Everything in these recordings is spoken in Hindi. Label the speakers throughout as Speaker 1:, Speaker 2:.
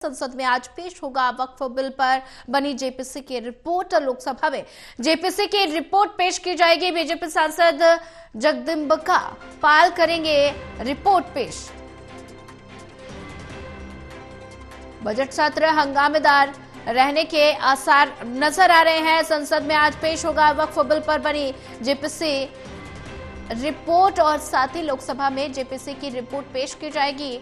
Speaker 1: संसद में आज पेश होगा वक्फ बिल पर बनी जेपीसी की रिपोर्ट। लोकसभा में जेपीसी की रिपोर्ट पेश की जाएगी। बीजेपी सांसद जगदम्बिका पाल करेंगे रिपोर्ट पेश। बजट सत्र हंगामेदार रहने के आसार नजर आ रहे हैं। संसद में आज पेश होगा वक्फ बिल पर बनी जेपीसी रिपोर्ट और साथ ही लोकसभा में जेपीसी की रिपोर्ट पेश की जाएगी।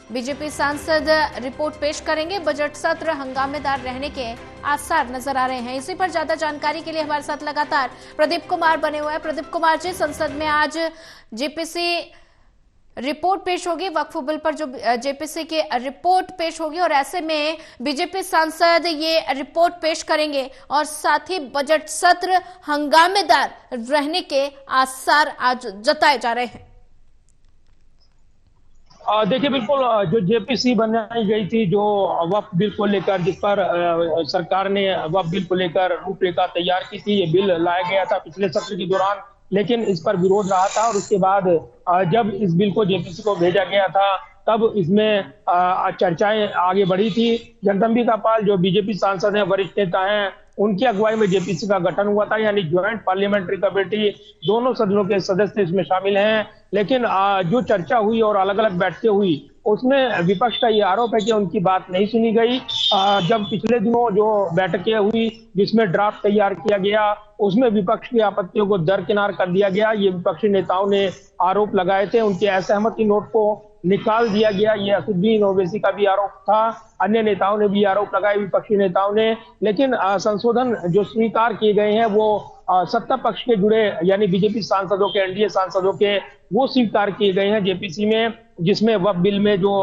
Speaker 1: बीजेपी सांसद रिपोर्ट पेश करेंगे। बजट सत्र हंगामेदार रहने के आसार नजर आ रहे हैं। इसी पर ज्यादा जानकारी के लिए हमारे साथ लगातार प्रदीप कुमार बने हुए हैं। प्रदीप कुमार जी, संसद में आज जेपीसी रिपोर्ट पेश होगी। वक्फ बिल पर जो जेपीसी की रिपोर्ट पेश होगी और ऐसे में बीजेपी सांसद ये रिपोर्ट पेश करेंगे और साथ ही बजट सत्र हंगामेदार रहने के आसार आज जताए जा रहे हैं।
Speaker 2: देखिए, बिल्कुल जो जेपीसी बनाई गई थी, जो वक्फ बिल को लेकर, जिस पर सरकार ने वक्फ बिल को लेकर रूपरेखा तैयार की थी, ये बिल लाया गया था पिछले सत्र के दौरान, लेकिन इस पर विरोध रहा था और उसके बाद जब इस बिल को जेपीसी को भेजा गया था तब इसमें चर्चाएं आगे बढ़ी थी। जगदम्बिका पाल जो बीजेपी सांसद हैं, वरिष्ठ नेता हैं, उनकी अगुवाई में जेपीसी का गठन हुआ था, यानी ज्वाइंट पार्लियामेंट्री कमेटी। दोनों सदनों के सदस्य इसमें शामिल हैं। लेकिन जो चर्चा हुई और अलग अलग बैठकें हुई, उसमें विपक्ष का ये आरोप है कि उनकी बात नहीं सुनी गई। जब पिछले दिनों जो बैठकें हुई जिसमें ड्राफ्ट तैयार किया गया, उसमें विपक्ष की आपत्तियों को दरकिनार कर दिया गया। ये विपक्षी नेताओं ने आरोप लगाए थे। उनके असहमति नोट को निकाल दिया गया। ये असदुद्दीन ओवैसी का भी आरोप था। अन्य नेताओं ने भी आरोप लगाए, विपक्षी नेताओं ने। लेकिन संशोधन जो स्वीकार किए गए हैं वो सत्ता पक्ष के जुड़े, यानी बीजेपी सांसदों के, एनडीए सांसदों के, वो स्वीकार किए गए हैं जेपीसी में, जिसमें वक्फ बिल में जो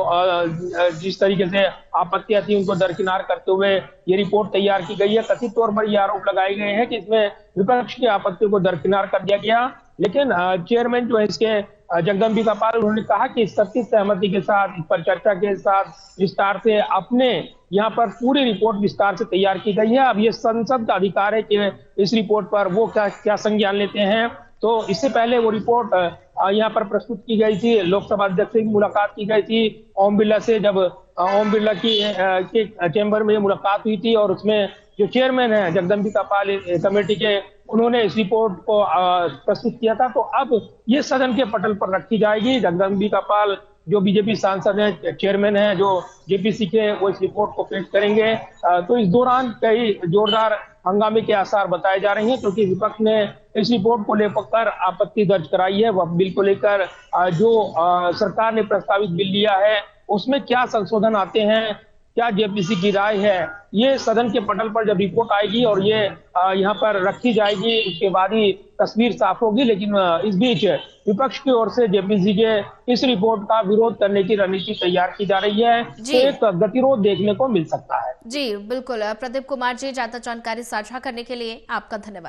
Speaker 2: जिस तरीके से आपत्तियां थी उनको दरकिनार करते हुए ये रिपोर्ट तैयार की गई है। कथित तौर पर ये आरोप लगाए गए हैं कि इसमें विपक्ष की आपत्तियों को दरकिनार कर दिया गया। लेकिन चेयरमैन जो है इसके, जगदम्बिका पाल, उन्होंने कहा कि इस सबकी सहमति के साथ, इस पर चर्चा के साथ विस्तार से अपने यहाँ पर पूरी रिपोर्ट विस्तार से तैयार की गई है। अब ये संसद का अधिकार है कि इस रिपोर्ट पर वो क्या संज्ञान लेते हैं। तो इससे पहले वो रिपोर्ट यहाँ पर प्रस्तुत की गई थी। लोकसभा अध्यक्ष से मुलाकात की गई थी ओम बिरला से, जब ओम बिरला के चैम्बर में मुलाकात हुई थी और उसमें जो चेयरमैन है जगदम्बिका पाल कमेटी के, उन्होंने इस रिपोर्ट को प्रस्तुत किया था। तो अब ये सदन के पटल पर रखी जाएगी। जगदम्बिका पाल जो बीजेपी सांसद हैं, चेयरमैन हैं जो जेपीसी के, वो इस रिपोर्ट को पेश करेंगे। तो इस दौरान कई जोरदार हंगामे के आसार बताए जा रहे हैं, क्योंकि विपक्ष ने इस रिपोर्ट को लेकर आपत्ति दर्ज कराई है। वक्फ बिल को लेकर जो सरकार ने प्रस्तावित बिल लिया है उसमें क्या संशोधन आते हैं, क्या जेपीसी की राय है, ये सदन के पटल पर जब रिपोर्ट आएगी और ये यहाँ पर रखी जाएगी, उसके बाद ही तस्वीर साफ होगी। लेकिन इस बीच विपक्ष की ओर से जेपीसी के इस रिपोर्ट का विरोध करने की रणनीति तैयार की जा रही है। तो एक गतिरोध देखने को मिल सकता है।
Speaker 1: जी बिल्कुल। प्रदीप कुमार जी, ज्यादा जानकारी साझा करने के लिए आपका धन्यवाद।